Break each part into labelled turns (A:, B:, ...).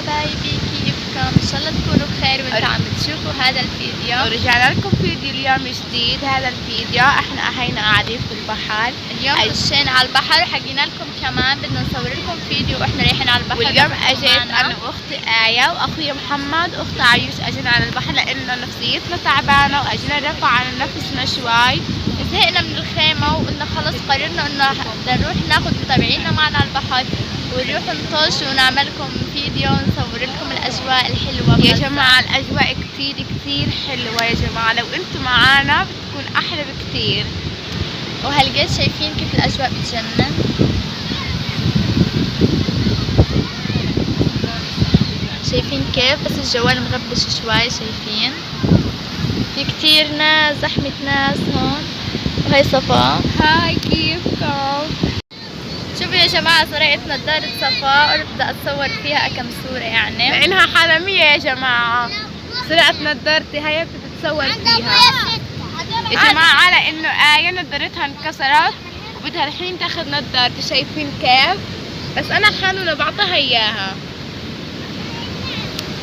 A: حبايبي، كيفكم؟ ان شاء الله تكونوا بخير وانتم عم تشوفوا هذا الفيديو.
B: ورجعنا لكم فيديو اليوم جديد. هذا الفيديو احنا اهينا قاعدين في البحر.
A: اليوم خشينا على البحر وحكينا لكم كمان بدنا نصور لكم فيديو واحنا رايحين على البحر.
B: واليوم اجيت انا واختي آية واخويا محمد واختي عيوش، اجينا على البحر لانه نفسيتنا تعبانه واجينا نرفع عن نفسنا شوي.
A: زهقنا من الخيمه وقلنا خلص قررنا انه بدنا نروح ناخذ متابعينا معنا على البحر ونروح نطش ونعمل لكم فيديو نصور لكم الاجواء الحلوه.
B: يا جماعه الاجواء كتير كتير حلوه يا جماعه، لو انتم معانا بتكون احلى بكتير.
A: وهالقد شايفين كيف الاجواء بتجنن. شايفين كيف بس الجوال مغبش شوي. شايفين في كتير ناس، زحمة ناس هون. وهي صفاء.
B: هاي كيفكم؟
A: شوفوا يا جماعة سرقت نضارة صفاء وقلت بدي اتصور فيها كم صورة يعني
B: لانها حرامية يا جماعة. سرقت نضارتي هاي بتتصور فيها يا جماعة، على انه آية نضارتها انكسرت وبدها الحين تاخذ نضارتي. شايفين كيف؟ بس انا حنونة بعطيها اياها.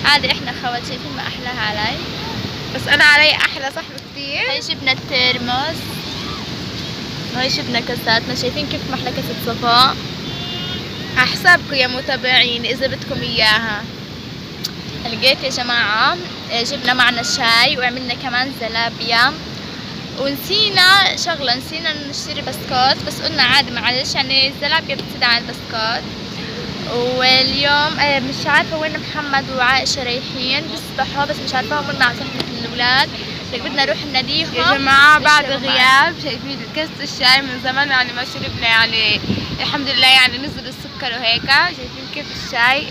A: عادي احنا خوات، شايفين ما احلاها علي؟
B: بس انا علي احلى صح بكتير.
A: هاي جبنا الترمس وهي جبنا كاساتنا. شايفين كيف محلى كاسة صفاء؟
B: حسابكم يا متابعين اذا بدكم اياها.
A: لقيت يا جماعة جبنا معنا شاي وعملنا كمان زلابيا، ونسينا شغلة، نسينا نشتري بسكوت بس قلنا عادي معلش يعني الزلابيا بتزيد عن البسكوت. واليوم مش عارفة وين محمد وعائشة رايحين بيسبحوا، بس مش عارفة هم مع صحبة الأولاد لك بدنا نروح نناديهم
B: يا جماعة بعد غياب. شايفين كاسة الشاي من زمان يعني ما شربنا، يعني الحمد لله يعني نزل السكر وهيك. شايفين كيف الشاي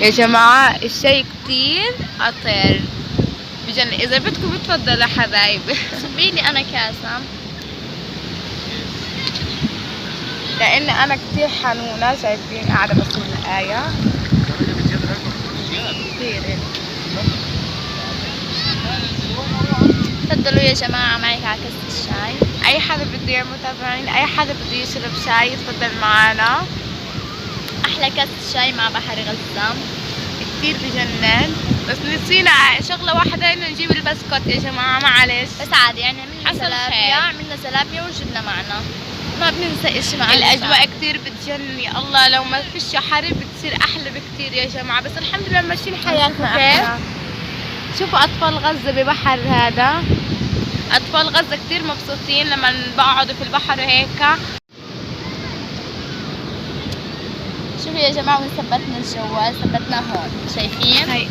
B: يا جماعة؟ الشاي كتير خطير بجنن. إذا بدكم بتفضلوا حبايبي.
A: صبيلي أنا كاسة
B: لأن أنا كتير حنونة. شايفين قاعدة بصور آية كتير.
A: تفضلوا يا جماعة معي على كاسة الشاي.
B: أي حدا بده يا متابعين، أي حدا بده يشرب شاي يتفضل معنا.
A: أحلى كاسة شاي مع بحر غزة
B: كتير بجنن. بس نسينا شغلة واحدة إنه نجيب البسكوت يا جماعة، معلش.
A: بس عادي يعني عملنا زلابيا وجبنا معنا، ما بننسى إشي معنا.
B: الأجواء كتير بتجنن يا الله. لو ما فيش حر بتصير أحلى بكتير يا جماعة. بس الحمد لله ماشيين حياتنا كيف. شوفوا أطفال غزة ببحر هذا. أطفال غزة كتير مبسوطين لما بقعدوا في البحر وهيك.
A: شوفوا يا جماعة وين ثبتنا الجوال، ثبتناه هون. شايفين؟
B: هي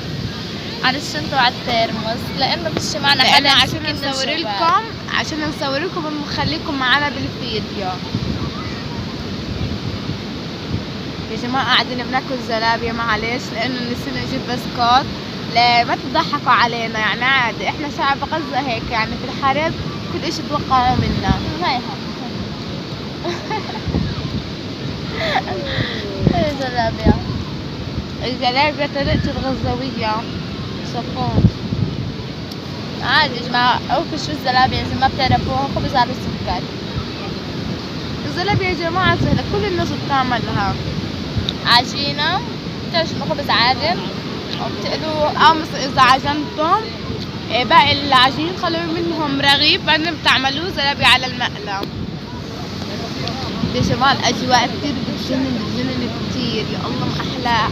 A: على الشنطة وعلى الترمس لأنه فيش معنا
B: حدا
A: عشان
B: نصور لكم ونخليكم معنا بالفيديو. يا جماعة قاعدين بناكل زلابيا معلش لأنه نسينا نجيب بسكوت. لا ما تضحكوا علينا يعني عادي، احنا شعب غزة هيك يعني في الحرب كل اشي توقعوا منا.
A: هاي زلابيا.
B: الزلابيا طريقة الغزاوية صفون.
A: عادي يا جماعة، أوكي شو الزلابيا إذا ما بتعرفوها؟ خبز على السكر.
B: الزلابيا يا جماعة سهلة، كل الناس بتعملها.
A: عجينة بتعجنوا خبز عادي وبتقلوا،
B: أو مثلا إذا عجنتم باقي العجين خلوا منهم رغيف بعدين بتعملوه زلابيا على المقلى. يا جماعة الأجواء كتير بتجنن كتير يا الله ما أحلاها.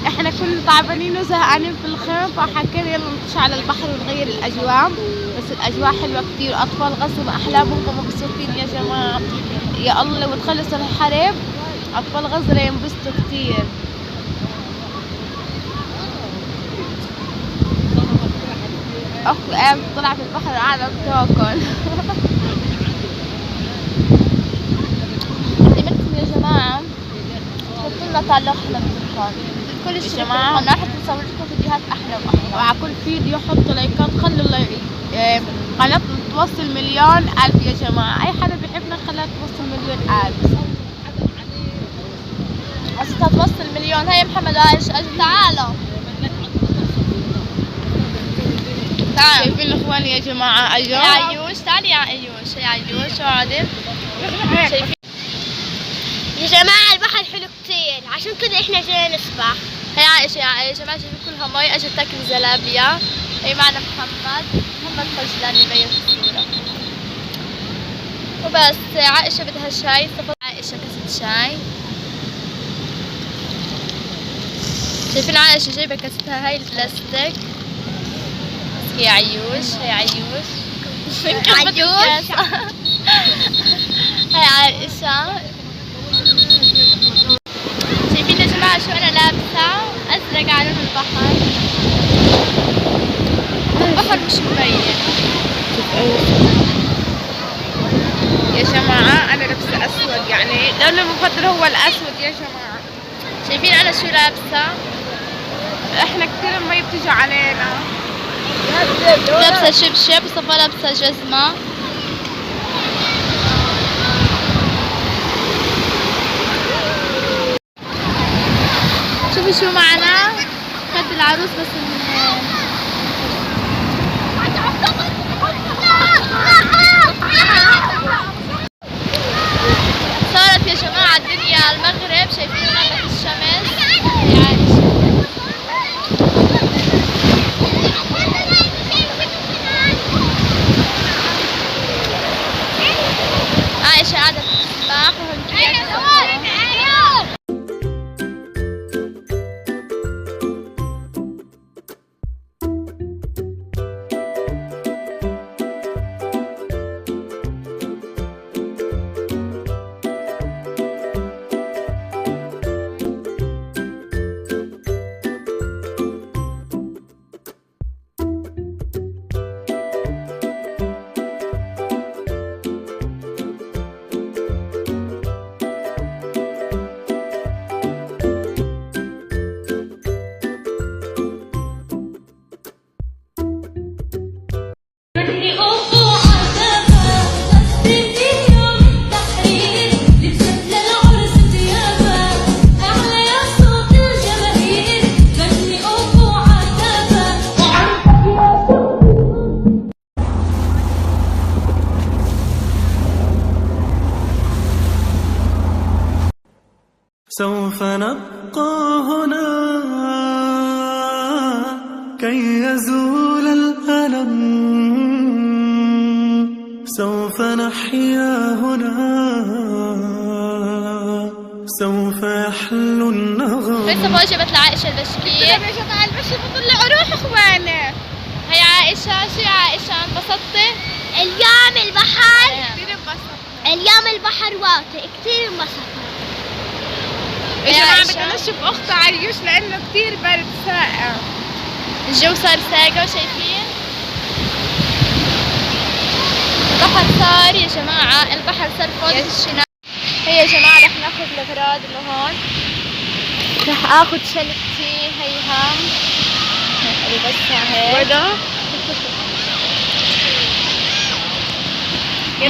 B: احنا كنا تعبانين وزهقانين في الخيم فحكينا يلا نطلع على البحر ونغير الأجواء. بس الأجواء حلوة كتير. أطفال غزة بأحلامهم مبسوطين يا جماعة. يا الله لو تخلص الحرب أطفال غزة ينبسطوا كتير. أختي قامت طلعت البحر قاعدة بتاكل.
A: بدكم يا جماعة حطوا لنا تعليق حلو بالتليفون، كل شيء يا جماعة راح نصور لكم فيديوهات أحلى وأحلى.
B: وعلى كل فيديو حطوا لايكات، خلوا قناتنا توصل 1,000,000 يا جماعة. أي حدا بيحبنا خليها توصل 1,000,000.
A: قصدها توصل 1,000,000. هيا محمد وعائشة أجوا تعالوا. تعال.
B: شايفين اخواني يا جماعة اجوا.
A: يا عيوش تعالي يا عيوش. يا عيوش اقعدي. شايفين
C: يا جماعة البحر حلو كتير، عشان كذا احنا جينا نسبح.
A: هي عائشة يا جماعة شايفين كلها مي، اجت تاكل زلابيا. هي معنا محمد خجلان يبين في الصورة. وبس عائشة بدها شاي، صفت عائشة كاسة شاي. شايفين عائشة جايبة كاستها هاي البلاستيك. هي عيوش، هي عيوش.
C: عيوش.
A: هاي عائشة. شايفين يا جماعة شو أنا لابسة؟ أزرق على لون البحر. البحر مش مبين.
B: يا جماعة أنا لابسة أسود، يعني لوني المفضل هو الأسود يا جماعة.
A: شايفين أنا شو لابسة؟
B: إحنا كثير المي بتيجي علينا.
A: لابسة شبشب وصفا لابسة جزمة. شوفوا شو معنا، خد العروس بس صارت يا جماعة الدنيا المغرب، شايفين غابة الشمس. يا عائشة قاعدة تسبح وهي
D: سوف نبقى هنا كي يزول الألم، سوف نحيا هنا، سوف يحلو النغم.
A: لسه فوق جبت لعائشة البشكير.
B: يا جماعة البشر بطلعوا روح إخواني.
A: هي عائشة، شو يا عائشة انبسطتي؟
C: اليوم البحر
B: كثير انبسطنا.
C: اليوم البحر واطي، كثير انبسطنا.
B: يا
A: يا
B: جماعة
A: عائشة.
B: بدنا نشوف أخت عيوش لأنه كثير برد ساقع.
A: الجو صار ساقع وشايفين البحر صار يا جماعة، البحر صار فوق الشناء. هي يا جماعة رح ناخذ الأغراض اللي هون. رح اخذ شنطتي هيها بس هيك.
B: وده
C: يا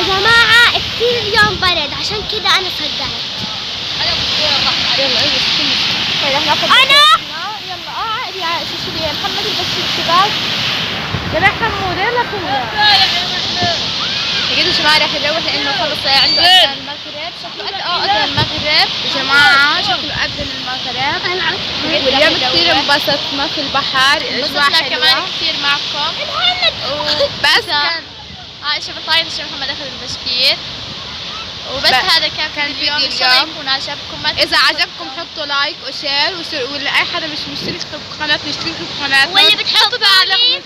C: جماعة كثير اليوم برد، عشان كذا أنا صدعت.
A: يلا رح ناخذ
C: أنا؟
A: يلا عادي يا عائشة. شو بيه محمد البشير الشباك.
B: يا حمود يلا كلها.
A: يا جماعة رح نروح لأنه خلص عنده أذان المغرب. شكله أذان المغرب.
B: يا جماعة شكله أذن المغرب. واليوم كثير انبسطنا في البحر، الأجواء
A: انبسطنا كمان
B: حلوة.
A: كثير معكم.
B: بس كان
A: عائشة بطاينة الشيخ محمد أخذ البشكير. وبس
B: ب-
A: هذا كان
B: فيديو
A: اليوم. إن شاء الله
B: اليوم.
A: يكون عجبكم. ما
B: إذا
A: تنسوا
B: عجبكم حطوا لايك وشير واللي أي حدا مش مشترك في قناة يشترك في قناتنا.
C: واللي بتحبوني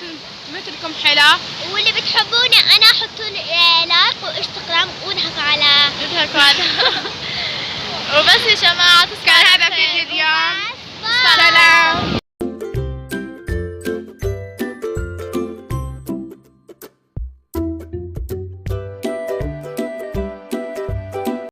B: مثلكم حلا.
C: واللي بتحبوني أنا حطوا لي لايك وانستغرام وضحكوا على
A: تضحكوا على وبس يا جماعة.
B: كان هذا فيديو اليوم.
C: باي.
B: سلام.